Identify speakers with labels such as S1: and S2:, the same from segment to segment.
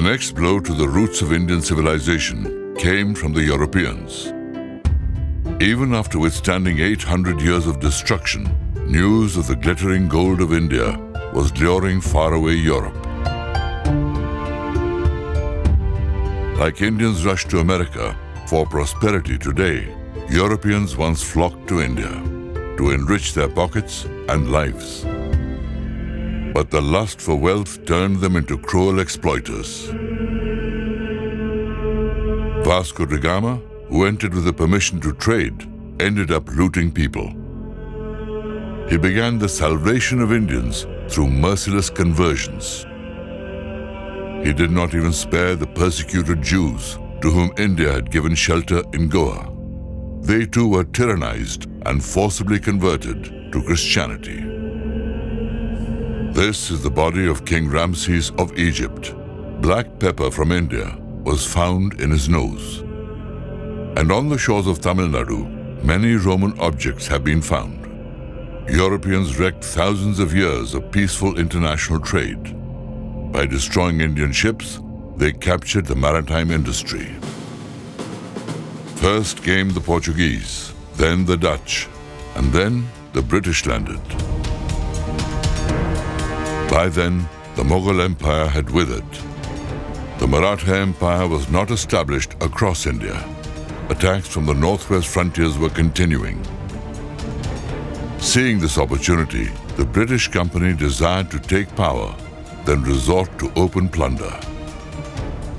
S1: next blow to the roots of Indian civilization came from the Europeans. Even after withstanding 800 years of destruction, news of the glittering gold of India was luring faraway Europe. Like Indians rush to America for prosperity today, Europeans once flocked to India to enrich their pockets and lives. But the lust for wealth turned them into cruel exploiters. Vasco da Gama, who entered with a permission to trade, ended up looting people. He began the salvation of Indians through merciless conversions. He did not even spare the persecuted Jews to whom India had given shelter in Goa. They too were tyrannized and forcibly converted to Christianity. This is the body of King Ramses of Egypt. Black pepper from India was found in his nose. And on the shores of Tamil Nadu, many Roman objects have been found. Europeans wrecked thousands of years of peaceful international trade. By destroying Indian ships, they captured the maritime industry. First came the Portuguese, then the Dutch, and then the British landed. By then, the Mughal Empire had withered. The Maratha Empire was not established across India. Attacks from the northwest frontiers were continuing. Seeing this opportunity, the British company desired to take power, then resort to open plunder.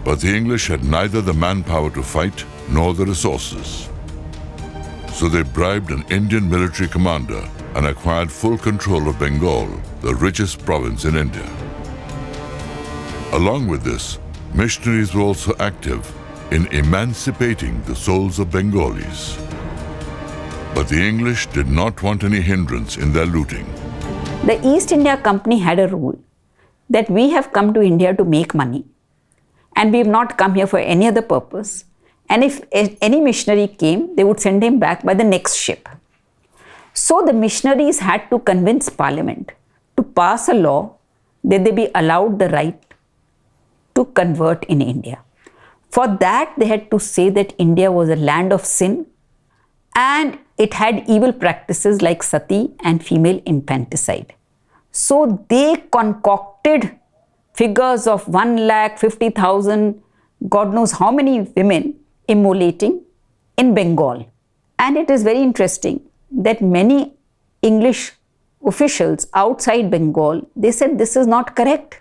S1: But the English had neither the manpower to fight nor the resources. So they bribed an Indian military commander and acquired full control of Bengal, the richest province in India. Along with this, missionaries were also active in emancipating the souls of Bengalis. But the English did not want any hindrance in their looting.
S2: The East India Company had a rule that we have come to India to make money and we have not come here for any other purpose. And if any missionary came, they would send him back by the next ship. So the missionaries had to convince Parliament to pass a law that they be allowed the right to convert in India. For that, they had to say that India was a land of sin and it had evil practices like Sati and female infanticide. So they concocted figures of 150,000, God knows how many women immolating in Bengal. And it is very interesting that many English officials outside Bengal, they said this is not correct.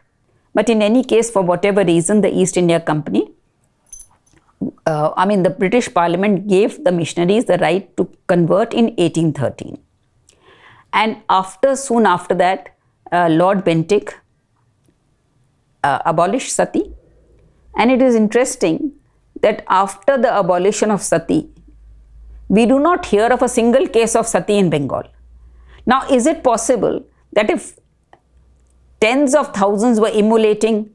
S2: But in any case, for whatever reason, the East India Company, the British Parliament gave the missionaries the right to convert in 1813. And soon after that, Lord Bentinck abolished Sati. And it is interesting that after the abolition of Sati, we do not hear of a single case of Sati in Bengal. Now, is it possible that if tens of thousands were immolating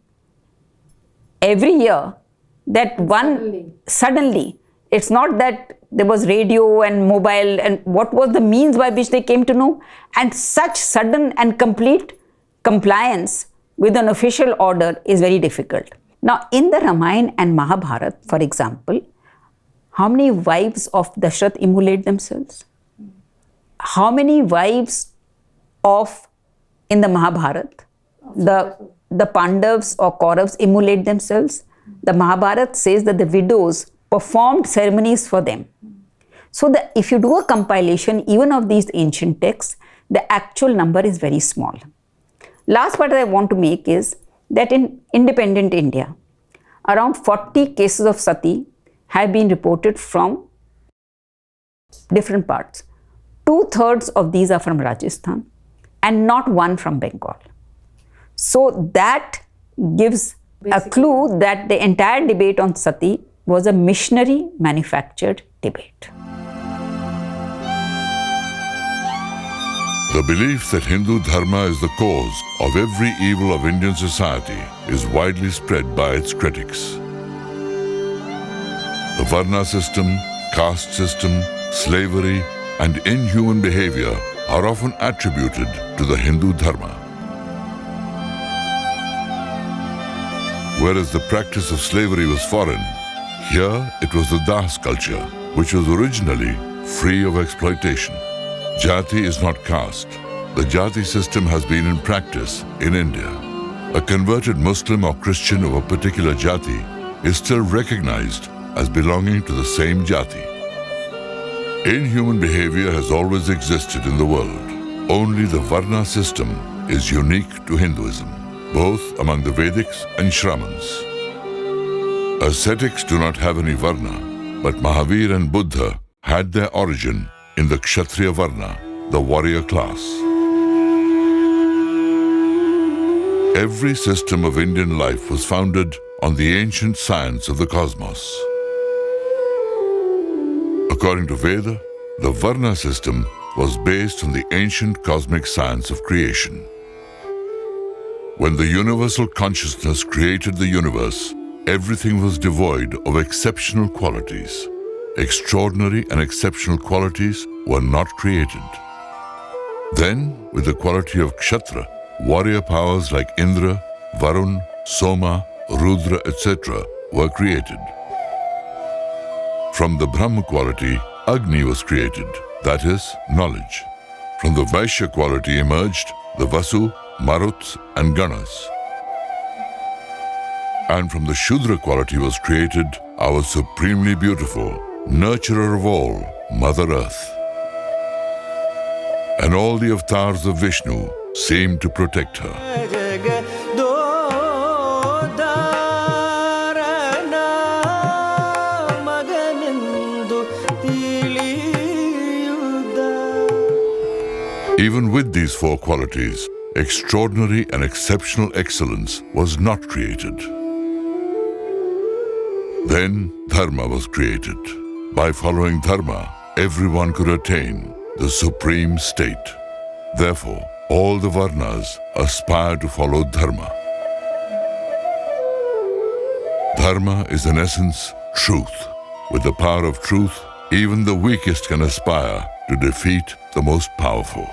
S2: every year, that suddenly, it's not that there was radio and mobile and what was the means by which they came to know, and such sudden and complete compliance with an official order is very difficult. Now, in the Ramayana and Mahabharata, for example, how many wives of Dashrath immolate themselves? How many wives in the Mahabharata, the Pandavas or Kauravas immolate themselves? The Mahabharata says that the widows performed ceremonies for them. So if you do a compilation even of these ancient texts, the actual number is very small. Last point I want to make is that in independent India, around 40 cases of Sati have been reported from different parts. 2/3 of these are from Rajasthan and not one from Bengal. So that gives a clue that the entire debate on Sati was a missionary manufactured debate.
S1: The belief that Hindu Dharma is the cause of every evil of Indian society is widely spread by its critics. The Varna system, caste system, slavery, and inhuman behavior are often attributed to the Hindu Dharma. whereas the practice of slavery was foreign, here it was the Das culture, which was originally free of exploitation. Jati is not caste. The Jati system has been in practice in India. A converted Muslim or Christian of a particular Jati is still recognized as belonging to the same Jati. Inhuman behavior has always existed in the world. Only the Varna system is unique to Hinduism, both among the Vedics and Shramans. Ascetics do not have any Varna, but Mahavir and Buddha had their origin in the Kshatriya Varna, the warrior class. Every system of Indian life was founded on the ancient science of the cosmos. According to Veda, the Varna system was based on the ancient cosmic science of creation. When the universal consciousness created the universe, everything was devoid of exceptional qualities. Extraordinary and exceptional qualities were not created. Then, with the quality of Kshatriya, warrior powers like Indra, Varun, Soma, Rudra, etc. were created. From the Brahma quality, Agni was created, that is, knowledge. From the Vaishya quality emerged the Vasu, Maruts, and Ganas. And from the Shudra quality was created our supremely beautiful, nurturer of all, Mother Earth. And all the avatars of Vishnu seemed to protect her. Even with these four qualities, extraordinary and exceptional excellence was not created. Then Dharma was created. By following Dharma, everyone could attain the supreme state. Therefore, all the Varnas aspire to follow Dharma. Dharma is in essence truth. With the power of truth, even the weakest can aspire to defeat the most powerful.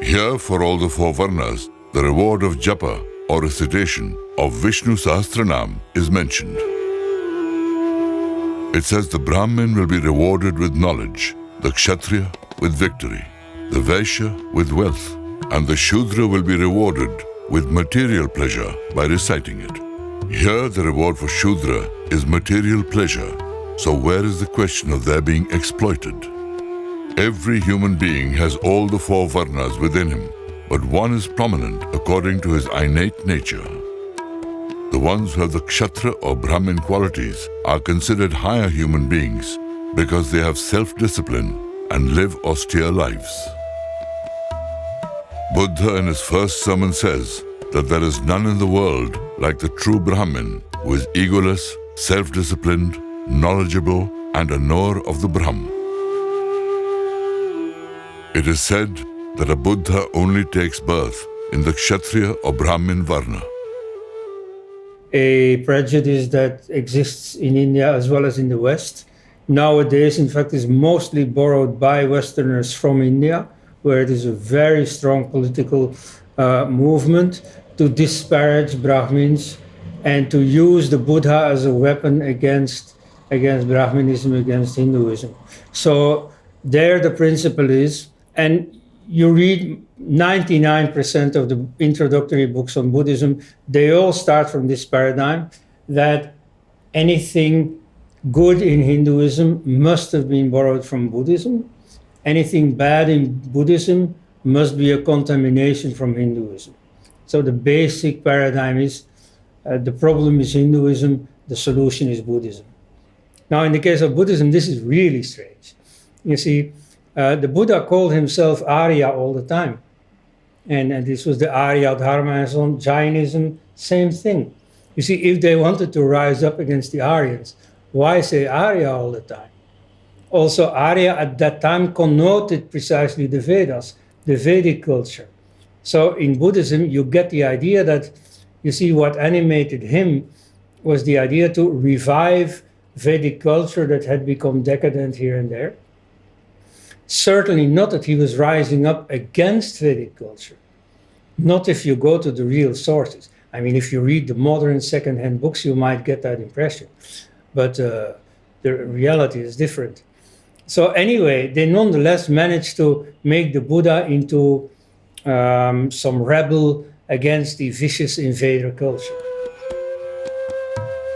S1: Here, for all the four Varnas, the reward of japa or recitation of Vishnu Sahasranam is mentioned. It says the Brahmin will be rewarded with knowledge, the Kshatriya with victory, the Vaishya with wealth, and the Shudra will be rewarded with material pleasure by reciting it. Here the reward for Shudra is material pleasure, so where is the question of their being exploited? Every human being has all the four Varnas within him, but one is prominent according to his innate nature. The ones who have the Kshatriya or Brahmin qualities are considered higher human beings because they have self-discipline and live austere lives. Buddha in his first sermon says that there is none in the world like the true Brahmin who is egoless, self-disciplined, knowledgeable, and a knower of the Brahm. It is said that a Buddha only takes birth in the Kshatriya or Brahmin Varna.
S3: A prejudice that exists in India as well as in the West. Nowadays, in fact, is mostly borrowed by Westerners from India, where it is a very strong political movement to disparage Brahmins and to use the Buddha as a weapon against Brahminism, against Hinduism. So there the principle is, and you read 99% of the introductory books on Buddhism, they all start from this paradigm that anything good in Hinduism must have been borrowed from Buddhism. Anything bad in Buddhism must be a contamination from Hinduism. So the basic paradigm is the problem is Hinduism, the solution is Buddhism. Now, in the case of Buddhism, this is really strange. You see, the Buddha called himself Arya all the time. And this was the Arya Dharma and so on. Jainism, same thing. You see, if they wanted to rise up against the Aryans, why say Arya all the time? Also, Arya at that time connoted precisely the Vedas, the Vedic culture. So in Buddhism, you get the idea that, you see, what animated him was the idea to revive Vedic culture that had become decadent here and there. Certainly not that he was rising up against Vedic culture. Not if you go to the real sources. I mean, if you read the modern second-hand books, you might get that impression. But the reality is different. So anyway, they nonetheless managed to make the Buddha into some rebel against the vicious invader culture.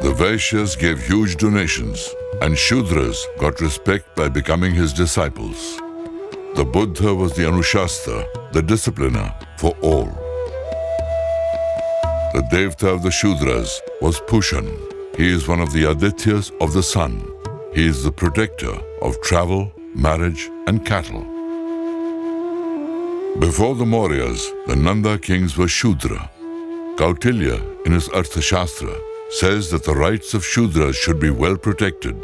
S1: The Vaishyas gave huge donations, and Shudras got respect by becoming his disciples. The Buddha was the Anushastra, the discipliner for all. The Devta of the Shudras was Pushan. He is one of the Adityas of the sun. He is the protector of travel, marriage, and cattle. Before the Mauryas, the Nanda kings were Shudra. Kautilya, in his Arthashastra, says that the rights of Shudras should be well protected,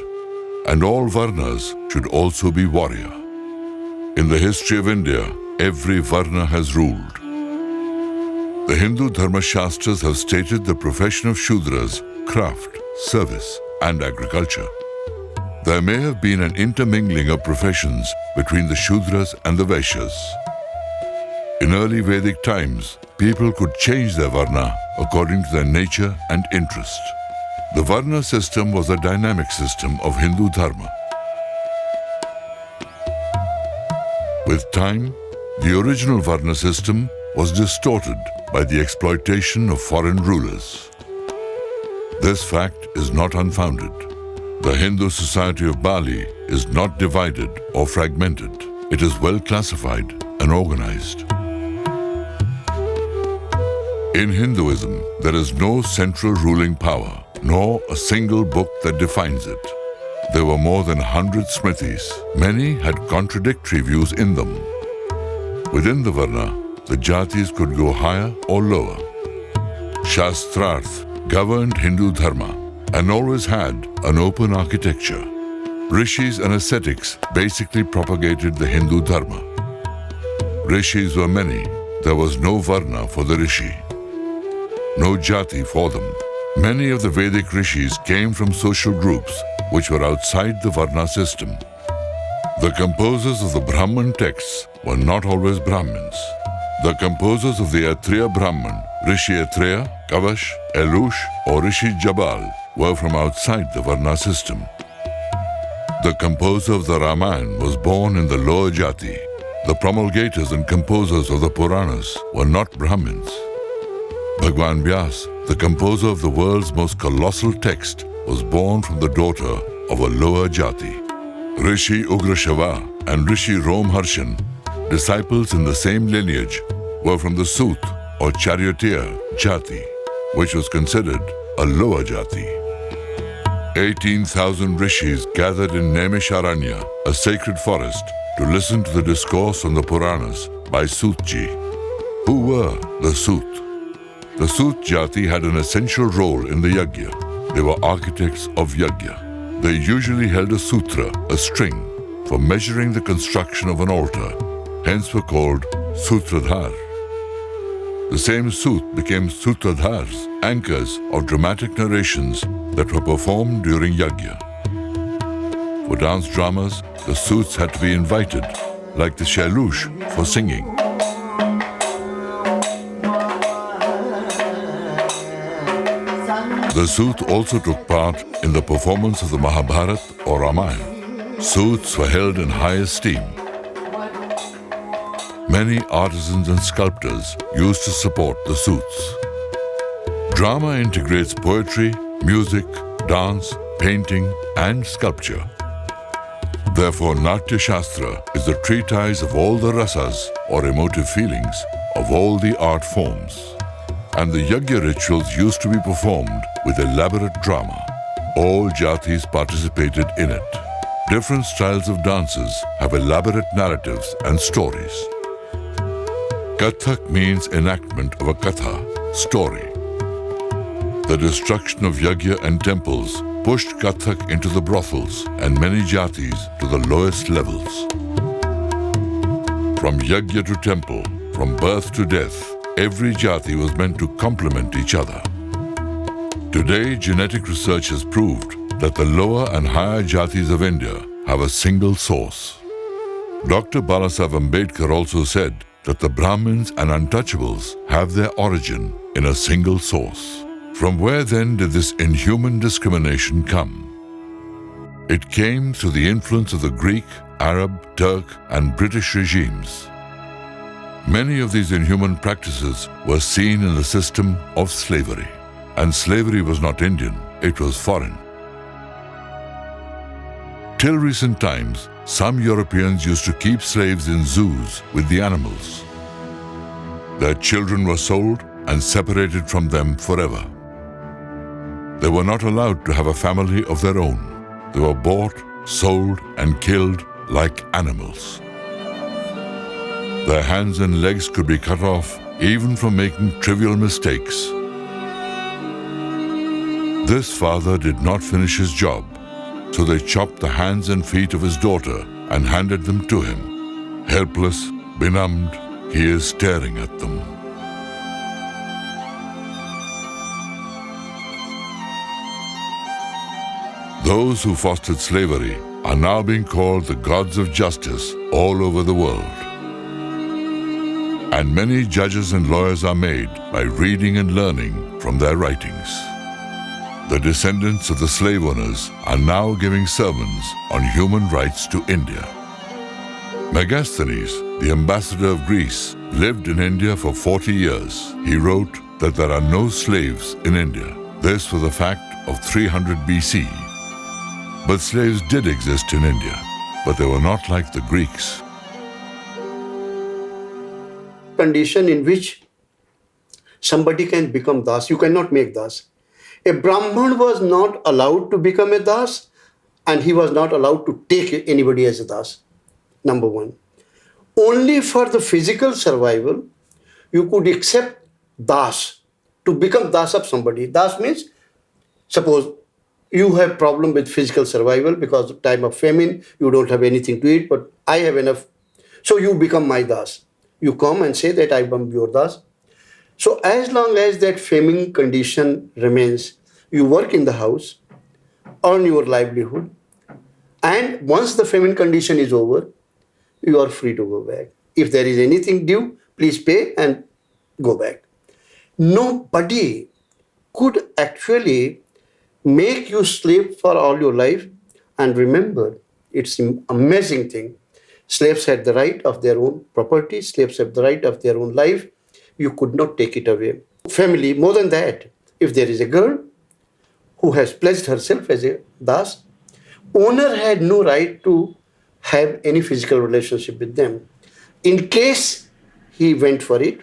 S1: and all Varnas should also be warrior. In the history of India, every Varna has ruled. The Hindu Dharma Shastras have stated the profession of Shudras, craft, service, and agriculture. There may have been an intermingling of professions between the Shudras and the Vaishyas. In early Vedic times, people could change their Varna according to their nature and interest. The Varna system was a dynamic system of Hindu Dharma. With time, the original Varna system was distorted by the exploitation of foreign rulers. This fact is not unfounded. The Hindu society of Bali is not divided or fragmented. It is well classified and organized. In Hinduism, there is no central ruling power, nor a single book that defines it. There were more than 100 smritis. Many had contradictory views in them. Within the Varna, the Jatis could go higher or lower. Shastrarth governed Hindu Dharma and always had an open architecture. Rishis and ascetics basically propagated the Hindu Dharma. Rishis were many. There was no Varna for the Rishi, no Jati for them. Many of the Vedic rishis came from social groups which were outside the Varna system. The composers of the Brahman texts were not always Brahmins. The composers of the Atriya Brahman, Rishi Atriya, Kavash, Elush, or Rishi Jabal were from outside the Varna system. The composer of the Ramayana was born in the lower Jati. The promulgators and composers of the Puranas were not Brahmins. Bhagwan Vyas, the composer of the world's most colossal text, was born from the daughter of a lower Jati. Rishi Ugrashava and Rishi Romharshan, disciples in the same lineage, were from the Sut or charioteer Jati, which was considered a lower Jati. 18,000 rishis gathered in Naimisharanya, a sacred forest, to listen to the discourse on the Puranas by Sutji. Who were the Sut? The Sut Jati had an essential role in the Yajna. They were architects of Yajna. They usually held a sutra, a string, for measuring the construction of an altar, hence were called Sutradhar. The same Sut became Sutradhars, anchors of dramatic narrations that were performed during Yajna. For dance dramas, the Suts had to be invited, like the Shailush for singing. The Sut also took part in the performance of the Mahabharata or Ramayana. Suts were held in high esteem. Many artisans and sculptors used to support the Suts. Drama integrates poetry, music, dance, painting, and sculpture. Therefore, Natya Shastra is the treatise of all the rasas or emotive feelings of all the art forms. And the Yajna rituals used to be performed with elaborate drama. All Jatis participated in it. Different styles of dances have elaborate narratives and stories. Kathak means enactment of a katha, story. The destruction of Yajna and temples pushed Kathak into the brothels and many Jatis to the lowest levels. From Yajna to temple, from birth to death, every Jati was meant to complement each other. Today, genetic research has proved that the lower and higher Jatis of India have a single source. Dr. Balasaheb Ambedkar also said that the Brahmins and untouchables have their origin in a single source. From where then did this inhuman discrimination come? It came through the influence of the Greek, Arab, Turk, and British regimes. Many of these inhuman practices were seen in the system of slavery. And slavery was not Indian, it was foreign. Till recent times, some Europeans used to keep slaves in zoos with the animals. Their children were sold and separated from them forever. They were not allowed to have a family of their own. They were bought, sold, and killed like animals. Their hands and legs could be cut off even for making trivial mistakes. This father did not finish his job, so they chopped the hands and feet of his daughter and handed them to him. Helpless, benumbed, he is staring at them. Those who fostered slavery are now being called the gods of justice all over the world. And many judges and lawyers are made by reading and learning from their writings. The descendants of the slave owners are now giving sermons on human rights to India. Megasthenes, the ambassador of Greece, lived in India for 40 years. He wrote that there are no slaves in India. This was a fact of 300 BC. But slaves did exist in India, but they were not like the Greeks.
S4: Condition in which somebody can become das, you cannot make das. A Brahman was not allowed to become a das, and he was not allowed to take anybody as a das. Number one. Only for the physical survival, you could accept das, to become das of somebody. Das means, suppose you have problem with physical survival because of time of famine, you don't have anything to eat, but I have enough. So you become my das. You come and say that I am your das. So as long as that famine condition remains, you work in the house, earn your livelihood, and once the famine condition is over, you are free to go back. If there is anything due, please pay and go back. Nobody could actually make you slave for all your life. And remember, it's an amazing thing. Slaves had the right of their own property. Slaves have the right of their own life. You could not take it away. Family, more than that, if there is a girl who has pledged herself as a das, owner had no right to have any physical relationship with them. In case he went for it,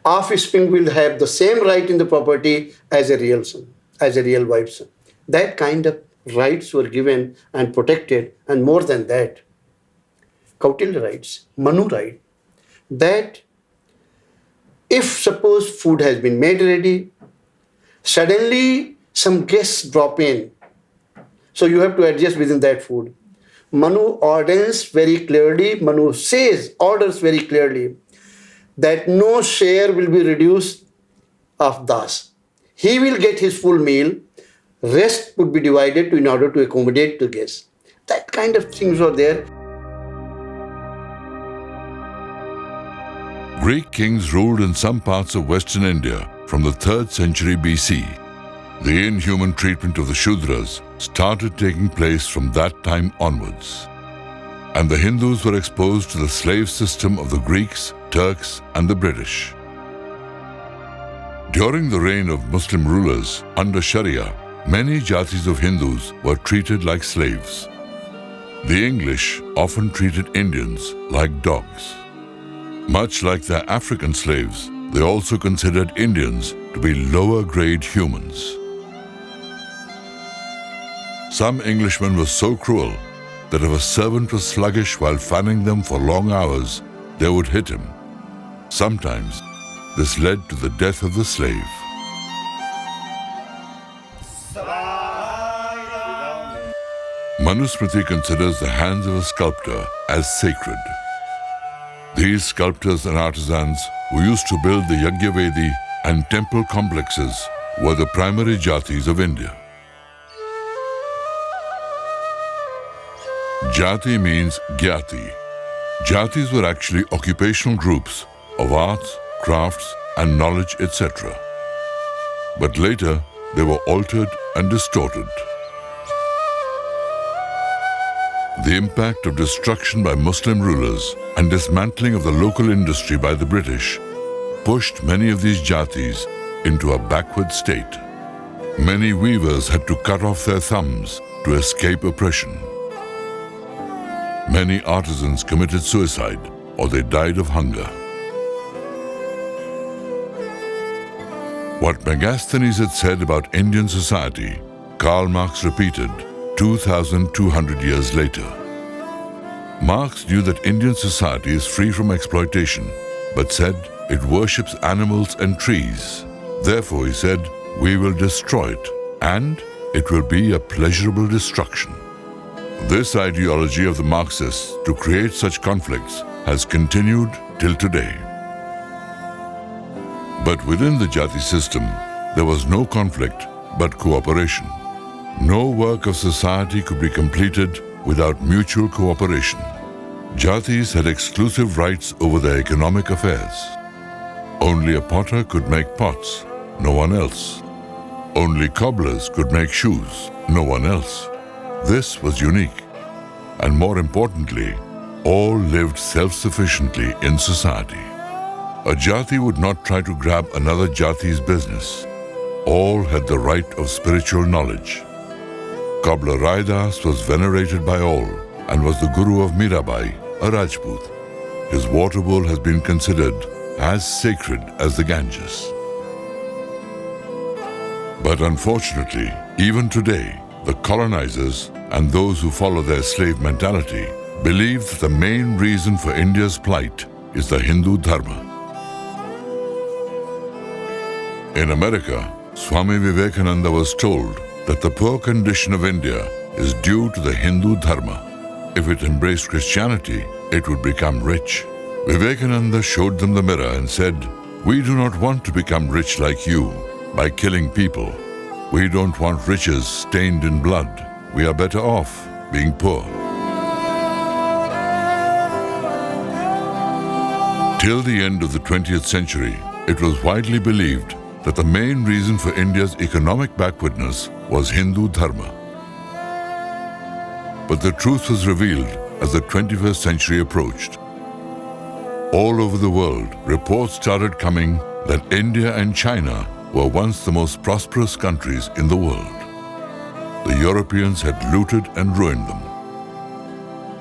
S4: offspring will have the same right in the property as a real son, as a real wife's son. That kind of rights were given and protected, and more than that, Kautilya rights, Manu right, that if suppose food has been made ready, suddenly some guests drop in, so you have to adjust within that food. Manu orders very clearly, Manu orders very clearly that no share will be reduced of das. He will get his full meal, rest would be divided in order to accommodate the guests. That kind of things were there.
S1: Greek kings ruled in some parts of Western India from the 3rd century BC. The inhuman treatment of the Shudras started taking place from that time onwards. And the Hindus were exposed to the slave system of the Greeks, Turks, and the British. During the reign of Muslim rulers under Sharia, many Jatis of Hindus were treated like slaves. The English often treated Indians like dogs. Much like their African slaves, they also considered Indians to be lower-grade humans. Some Englishmen were so cruel that if a servant was sluggish while fanning them for long hours, they would hit him. Sometimes, this led to the death of the slave. Manusmriti considers the hands of a sculptor as sacred. These sculptors and artisans who used to build the Yajna-Vedi and temple complexes were the primary Jatis of India. Jati means Gyati. Jatis were actually occupational groups of arts, crafts, and knowledge, etc. But later, they were altered and distorted. The impact of destruction by Muslim rulers and dismantling of the local industry by the British pushed many of these Jatis into a backward state. Many weavers had to cut off their thumbs to escape oppression. Many artisans committed suicide or they died of hunger. What Megasthenes had said about Indian society, Karl Marx repeated 2,200 years later. Marx knew that Indian society is free from exploitation, but said it worships animals and trees. Therefore, he said, we will destroy it, and it will be a pleasurable destruction. This ideology of the Marxists to create such conflicts has continued till today. But within the Jati system, there was no conflict but cooperation. No work of society could be completed without mutual cooperation. Jatis had exclusive rights over their economic affairs. Only a potter could make pots, no one else. Only cobblers could make shoes, no one else. This was unique. And more importantly, all lived self-sufficiently in society. A Jati would not try to grab another Jati's business. All had the right of spiritual knowledge. Cobbler Raidas was venerated by all and was the guru of Mirabai, a Rajput. His water bowl has been considered as sacred as the Ganges. But unfortunately, even today, the colonizers and those who follow their slave mentality believe that the main reason for India's plight is the Hindu Dharma. In America, Swami Vivekananda was told that the poor condition of India is due to the Hindu Dharma. If it embraced Christianity, it would become rich. Vivekananda showed them the mirror and said, we do not want to become rich like you by killing people. We don't want riches stained in blood. We are better off being poor. Till the end of the 20th century, it was widely believed that the main reason for India's economic backwardness was Hindu Dharma. But the truth was revealed as the 21st century approached. All over the world, reports started coming that India and China were once the most prosperous countries in the world. The Europeans had looted and ruined them.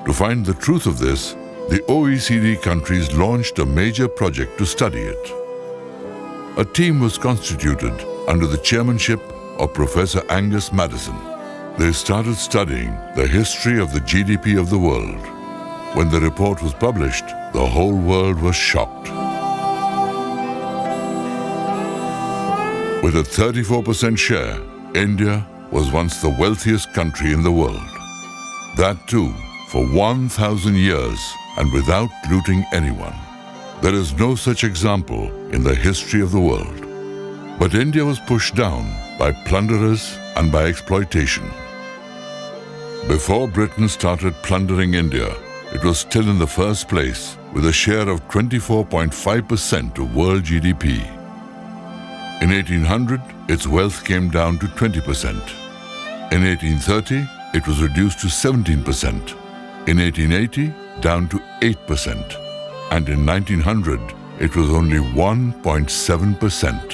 S1: To find the truth of this, the OECD countries launched a major project to study it. A team was constituted under the chairmanship of Professor Angus Maddison. They started studying the history of the GDP of the world. When the report was published, the whole world was shocked. With a 34% share, India was once the wealthiest country in the world. That too, for 1,000 years and without looting anyone. There is no such example in the history of the world. But India was pushed down by plunderers and by exploitation. Before Britain started plundering India, it was still in the first place with a share of 24.5% of world GDP. In 1800, its wealth came down to 20%. In 1830, it was reduced to 17%. In 1880, down to 8%. And in 1900, it was only 1.7%.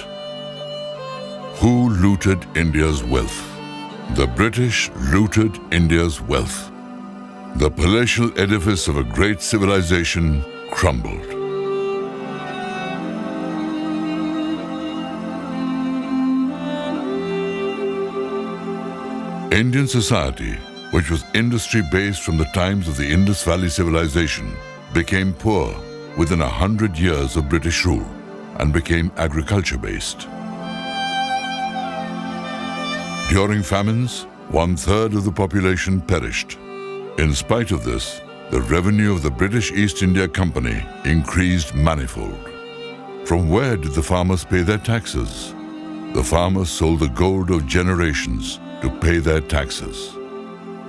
S1: Who looted India's wealth? The British looted India's wealth. The palatial edifice of a great civilization crumbled. Indian society, which was industry-based from the times of the Indus Valley civilization, became poor within 100 years of British rule and became agriculture-based. During famines, 1/3 of the population perished. In spite of this, the revenue of the British East India Company increased manifold. From where did the farmers pay their taxes? The farmers sold the gold of generations to pay their taxes.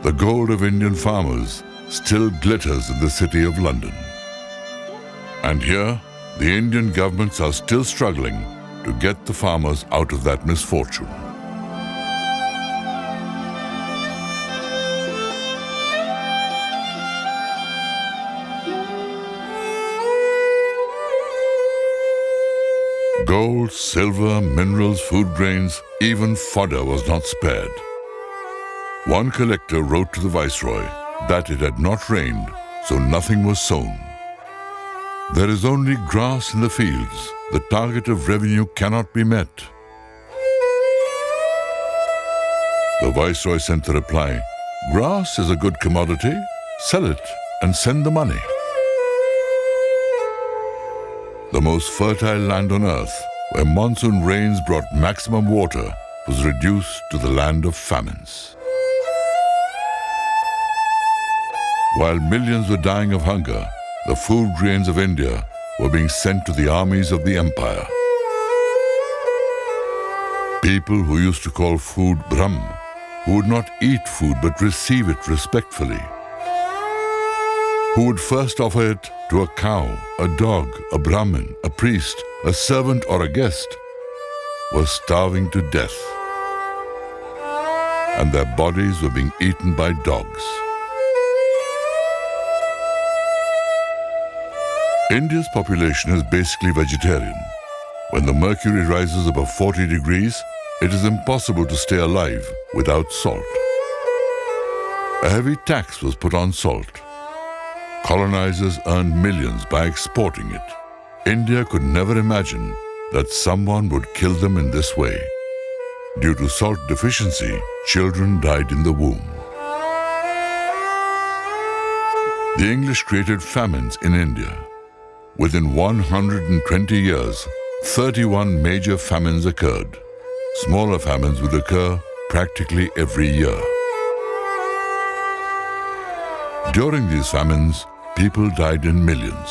S1: The gold of Indian farmers still glitters in the city of London. And here, the Indian governments are still struggling to get the farmers out of that misfortune. Gold, silver, minerals, food grains, even fodder was not spared. One collector wrote to the viceroy that it had not rained, so nothing was sown. There is only grass in the fields. The target of revenue cannot be met. The viceroy sent the reply, "Grass is a good commodity. Sell it and send the money." The most fertile land on earth, where monsoon rains brought maximum water, was reduced to the land of famines. While millions were dying of hunger, the food grains of India were being sent to the armies of the empire. People who used to call food Brahm, who would not eat food but receive it respectfully, who would first offer it to a cow, a dog, a Brahmin, a priest, a servant or a guest, were starving to death, and their bodies were being eaten by dogs. India's population is basically vegetarian. When the mercury rises above 40 degrees, it is impossible to stay alive without salt. A heavy tax was put on salt. Colonizers earned millions by exporting it. India could never imagine that someone would kill them in this way. Due to salt deficiency, children died in the womb. The English created famines in India. Within 120 years, 31 major famines occurred. Smaller famines would occur practically every year. During these famines, people died in millions.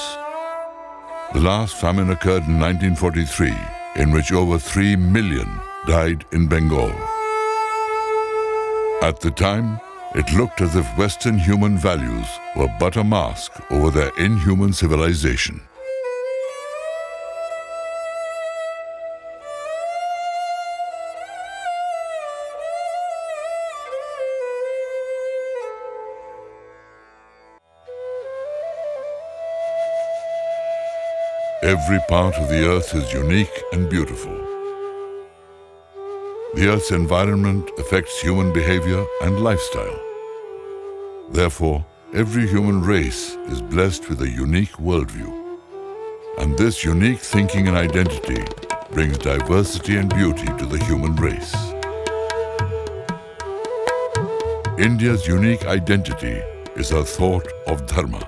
S1: The last famine occurred in 1943, in which over 3 million died in Bengal. At the time, it looked as if Western human values were but a mask over their inhuman civilization. Every part of the earth is unique and beautiful. The earth's environment affects human behavior and lifestyle. Therefore, every human race is blessed with a unique worldview. And this unique thinking and identity brings diversity and beauty to the human race. India's unique identity is her thought of Dharma.